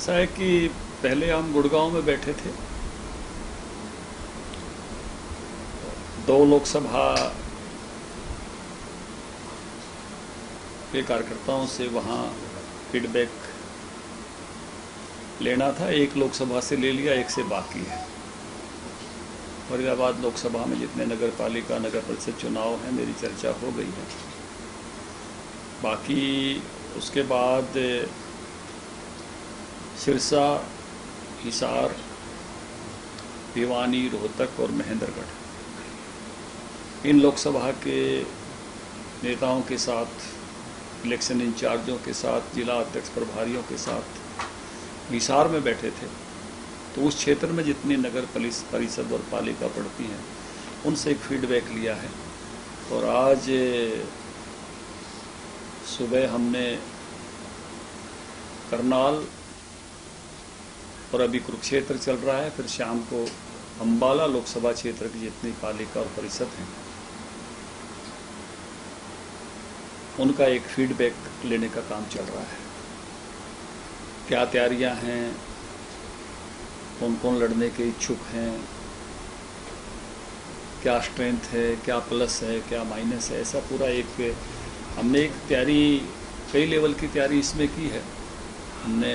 ऐसा है कि पहले हम गुड़गांव में बैठे थे, 2 लोकसभा के कार्यकर्ताओं से वहाँ फीडबैक लेना था। 1 लोकसभा से ले लिया, 1 से बाकी है। फरीदाबाद लोकसभा में जितने नगर पालिका नगर परिषद चुनाव हैं मेरी चर्चा हो गई है। बाकी उसके बाद सिरसा, हिसार, भिवानी, रोहतक और महेंद्रगढ़, इन लोकसभा के नेताओं के साथ, इलेक्शन इंचार्जों के साथ, जिला अध्यक्ष प्रभारियों के साथ हिसार में बैठे थे। तो उस क्षेत्र में जितनी नगर परिषद और पालिका पड़ती हैं उनसे एक फीडबैक लिया है। और आज सुबह हमने करनाल और अभी कुरुक्षेत्र चल रहा है, फिर शाम को अंबाला लोकसभा क्षेत्र की जितनी पालिका और परिषद हैं उनका एक फीडबैक लेने का काम चल रहा है। क्या तैयारियां हैं, कौन कौन लड़ने के इच्छुक हैं, क्या स्ट्रेंथ है, क्या प्लस है, क्या माइनस है, ऐसा पूरा हमने एक तैयारी, कई लेवल की तैयारी इसमें की है। हमने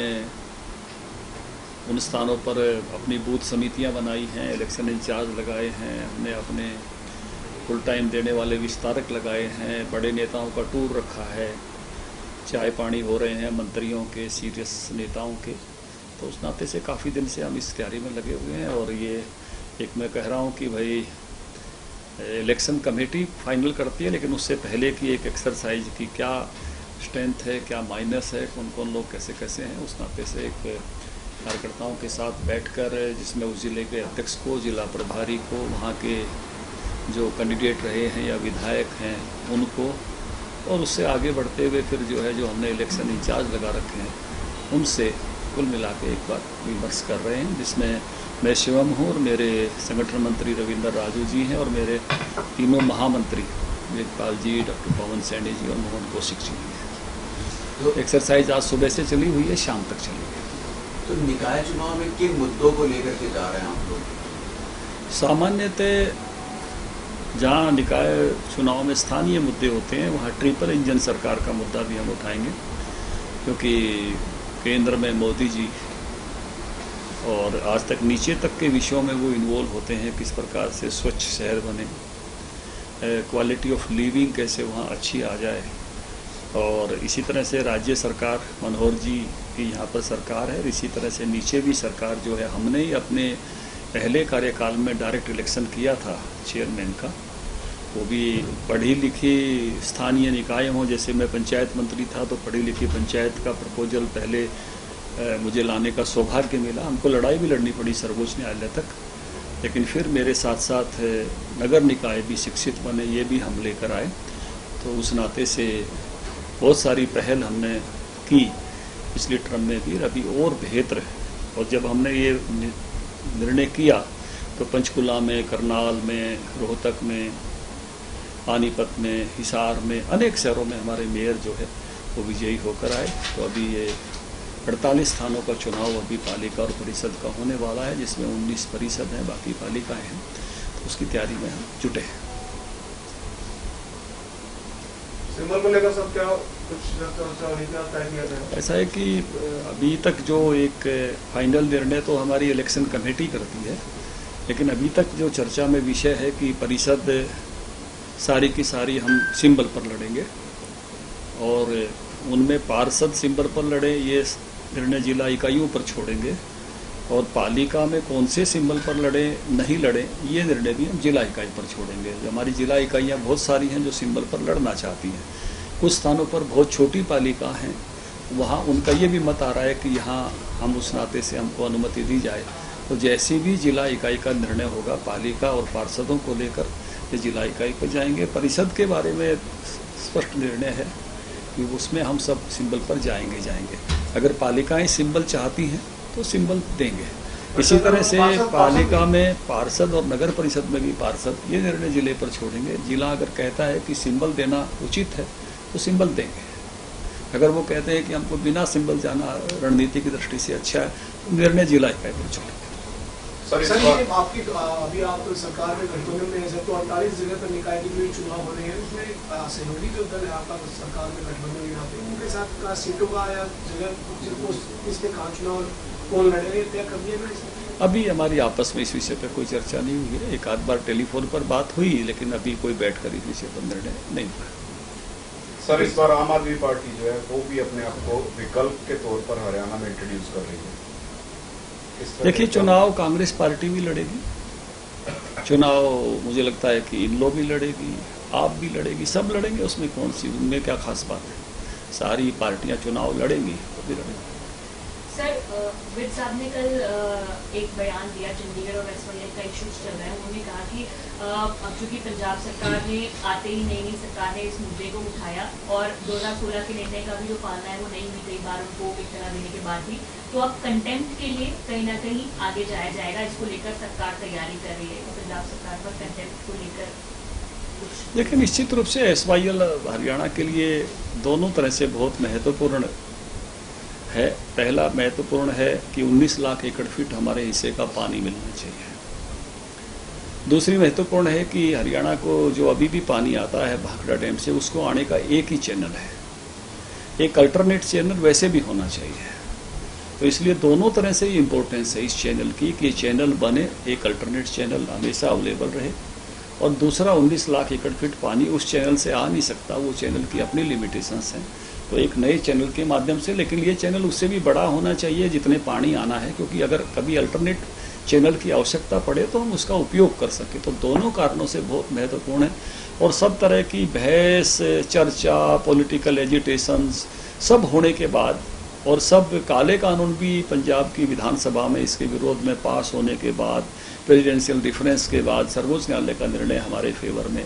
उन स्थानों पर अपनी बूथ समितियां बनाई हैं, इलेक्शन इंचार्ज लगाए हैं, हमने अपने फुल टाइम देने वाले विस्तारक लगाए हैं, बड़े नेताओं का टूर रखा है, चाय पानी हो रहे हैं मंत्रियों के, सीरियस नेताओं के। तो उस नाते से काफ़ी दिन से हम इस तैयारी में लगे हुए हैं। और ये एक मैं कह रहा हूँ कि भाई इलेक्शन कमेटी फाइनल करती है, लेकिन उससे पहले की एक एक्सरसाइज की क्या स्ट्रेंथ है, क्या माइनस है, कौन कौन लोग कैसे कैसे हैं, उस नाते से एक कार्यकर्ताओं के साथ बैठकर, जिसमें उस जिले के अध्यक्ष को, जिला प्रभारी को, वहाँ के जो कैंडिडेट रहे हैं या विधायक हैं उनको, और उससे आगे बढ़ते हुए फिर जो है जो हमने इलेक्शन इंचार्ज लगा रखे हैं उनसे कुल मिला के एक बार विमर्श कर रहे हैं, जिसमें मैं शिवम हूँ और मेरे संगठन मंत्री रविंदर राजू जी हैं और मेरे तीनों महामंत्री वेदपाल जी, डॉक्टर पवन सैनी जी और मोहन कौशिक जी हैं। तो एक्सरसाइज आज सुबह से चली हुई है, शाम तक चलेगी। तो निकाय चुनाव में किन मुद्दों को लेकर के जा रहे हैं आप लोग? सामान्यतः जहाँ निकाय चुनाव में स्थानीय मुद्दे होते हैं वहाँ ट्रिपल इंजन सरकार का मुद्दा भी हम उठाएंगे, क्योंकि केंद्र में मोदी जी और आज तक नीचे तक के विषयों में वो इन्वॉल्व होते हैं। किस प्रकार से स्वच्छ शहर बने, क्वालिटी ऑफ लिविंग कैसे वहाँ अच्छी आ जाए, और इसी तरह से राज्य सरकार, मनोहर जी की यहाँ पर सरकार है, इसी तरह से नीचे भी सरकार जो है, हमने ही अपने पहले कार्यकाल में डायरेक्ट इलेक्शन किया था चेयरमैन का, वो भी पढ़ी लिखी स्थानीय निकाय हों। जैसे मैं पंचायत मंत्री था तो पढ़ी लिखी पंचायत का प्रपोजल पहले मुझे लाने का सौभाग्य मिला। हमको लड़ाई भी लड़नी पड़ी सर्वोच्च न्यायालय तक, लेकिन फिर मेरे साथ साथ नगर निकाय भी शिक्षित बने, ये भी हम लेकर आए। तो उस नाते से बहुत सारी पहल हमने की पिछले टर्म में भी, अभी और बेहतर है। और जब हमने ये निर्णय किया तो पंचकुला में, करनाल में, रोहतक में, पानीपत में, हिसार में, अनेक शहरों में हमारे मेयर जो है वो विजयी होकर आए। तो अभी ये 48 स्थानों का चुनाव अभी पालिका और परिषद का होने वाला है, जिसमें 19 परिषद हैं, बाकी पालिकाएं हैं। तो उसकी तैयारी में हम जुटे हैं। सिंबल को लेकर सब क्या कुछ तय किया जाए? ऐसा है कि अभी तक जो एक फाइनल निर्णय तो हमारी इलेक्शन कमेटी करती है, लेकिन अभी तक जो चर्चा में विषय है कि परिषद सारी की सारी हम सिंबल पर लड़ेंगे और उनमें पार्षद सिंबल पर लड़े, ये निर्णय जिला इकाइयों पर छोड़ेंगे। और पालिका में कौन से सिंबल पर लड़े नहीं लड़े, ये निर्णय भी हम जिला इकाई पर छोड़ेंगे। हमारी जिला इकाइयाँ बहुत सारी हैं जो सिंबल पर लड़ना चाहती हैं। कुछ स्थानों पर बहुत छोटी पालिका हैं, वहाँ उनका ये भी मत आ रहा है कि यहाँ हम उस नाते से हमको अनुमति दी जाए। तो जैसे भी जिला इकाई का निर्णय होगा पालिका और पार्षदों को लेकर, ये जिला इकाई पर जाएंगे। परिषद के बारे में स्पष्ट निर्णय है कि उसमें हम सब सिंबल पर जाएंगे। अगर पालिकाएं सिंबल चाहती हैं तो सिंबल देंगे। इसी तरह से पालिका में पार्षद और नगर परिषद में भी पार्षद, ये निर्णय जिले पर छोड़ेंगे। जिला अगर कहता है कि सिंबल देना उचित है तो सिंबल देंगे। अगर वो कहते हैं कि हमको बिना सिंबल जाना रणनीति की दृष्टि से अच्छा है, तो निर्णय जिला इकाई पर चलेंगे। सर सर ये आपकी अभी आप सरकार में गठबंधन में है, तो 48 जगह पर निकाय के लिए चुनाव हो रहे हैं, उसमें सहयोगी जो दल है आपका सरकार में गठबंधन में यहाँ पे, उनके साथ का सीटों का या जगह इसमें कहाँ चुनाव कौन लड़े तय कर दिया गया? अभी हमारी आपस में इस विषय पर कोई चर्चा नहीं हुई है। एक आध बार टेलीफोन पर बात हुई, लेकिन अभी कोई बैठकर इस विषय पर निर्णय नहीं हुआ। सर इस बार आम आदमी पार्टी जो है वो भी अपने आप को विकल्प के तौर पर हरियाणा में इंट्रोड्यूस कर रही है। देखिए, चुनाव कांग्रेस पार्टी भी लड़ेगी, चुनाव मुझे लगता है कि इन लोग भी लड़ेगी, आप भी लड़ेगी, सब लड़ेंगे। उसमें कौन सी, उनमें क्या खास बात है? सारी पार्टियां चुनाव लड़ेंगी, वो भी लड़ेंगी। सर विद साहब ने कल एक बयान दिया, चंडीगढ़ और वेस्ट बंगाल का इश्यूज चल रहा है, उन्होंने कहा कि अब चूंकि पंजाब सरकार ने आते ही नई सरकार ने इस मुद्दे को उठाया और 2016 के निर्णय का भी जो पालना है वो नहीं हुई कई बार उनको इतना देने के बाद भी, तो अब कंटेम्प्ट के लिए कहीं ना कहीं आगे जाया जाएगा। इसको लेकर सरकार तैयारी कर रही है, पंजाब सरकार पर कंटेम्प्ट को लेकर देखिए, निश्चित रूप से SYL हरियाणा के लिए दोनों तरह से बहुत महत्वपूर्ण है। पहला महत्वपूर्ण है कि 19 लाख एकड़ फीट हमारे हिस्से का पानी मिलना चाहिए। दूसरी महत्वपूर्ण है कि हरियाणा को जो अभी भी पानी आता है भाखड़ा डैम से, उसको आने का एक ही चैनल है। एक अल्टरनेट चैनल वैसे भी होना चाहिए। तो इसलिए दोनों तरह से इम्पोर्टेंस है इस चैनल की कि चैनल बने, एक अल्टरनेट चैनल हमेशा अवेलेबल रहे। और दूसरा, 19 लाख एकड़ फीट पानी उस चैनल से आ नहीं सकता, वो चैनल की अपनी लिमिटेशंस हैं। तो एक नए चैनल के माध्यम से, लेकिन ये चैनल उससे भी बड़ा होना चाहिए जितने पानी आना है, क्योंकि अगर कभी अल्टरनेट चैनल की आवश्यकता पड़े तो हम उसका उपयोग कर सकें। तो दोनों कारणों से बहुत महत्वपूर्ण है। और सब तरह की बहस, चर्चा, पॉलिटिकल एजिटेशंस सब होने के बाद, और सब काले कानून भी पंजाब की विधानसभा में इसके विरोध में पास होने के बाद, प्रेसिडेंशियल डिफरेंस के बाद सर्वोच्च न्यायालय का निर्णय हमारे फेवर में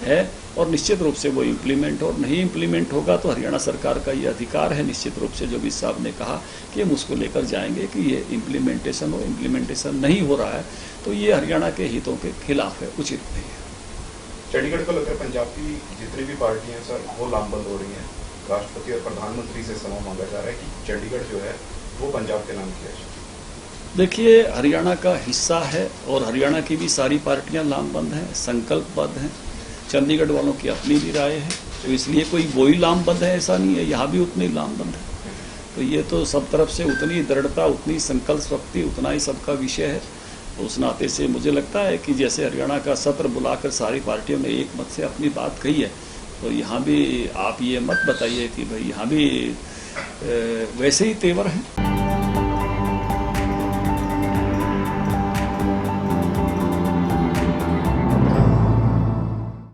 है। और निश्चित रूप से वो इम्प्लीमेंट और नहीं इम्प्लीमेंट होगा तो हरियाणा सरकार का ये अधिकार है, निश्चित रूप से जो भी साहब ने कहा कि हम उसको लेकर जाएंगे कि ये इम्प्लीमेंटेशन हो। इम्प्लीमेंटेशन नहीं हो रहा है तो ये हरियाणा के हितों के खिलाफ है, उचित नहीं है। चंडीगढ़ को लेकर पंजाब की जितनी भी पार्टियां सर वो लामबंद हो रही हैं। राष्ट्रपति और प्रधानमंत्री से समय मांगा जा रहा है कि चंडीगढ़ जो है वो पंजाब के नाम किया जाए। देखिए, हरियाणा का हिस्सा है और हरियाणा की भी सारी पार्टियां लामबंद हैं, संकल्पबद्ध हैं। चंडीगढ़ वालों की अपनी भी राय है, तो इसलिए कोई वही लामबंद है ऐसा नहीं है, यहाँ भी उतनी लामबंद है। तो ये तो सब तरफ से उतनी दृढ़ता, उतनी संकल्प शक्ति, उतना ही सबका विषय है। तो उस नाते से मुझे लगता है कि जैसे हरियाणा का सत्र बुलाकर सारी पार्टियों ने एक मत से अपनी बात कही है, तो यहाँ भी आप ये मत बताइए कि भाई यहाँ भी वैसे ही तेवर हैं।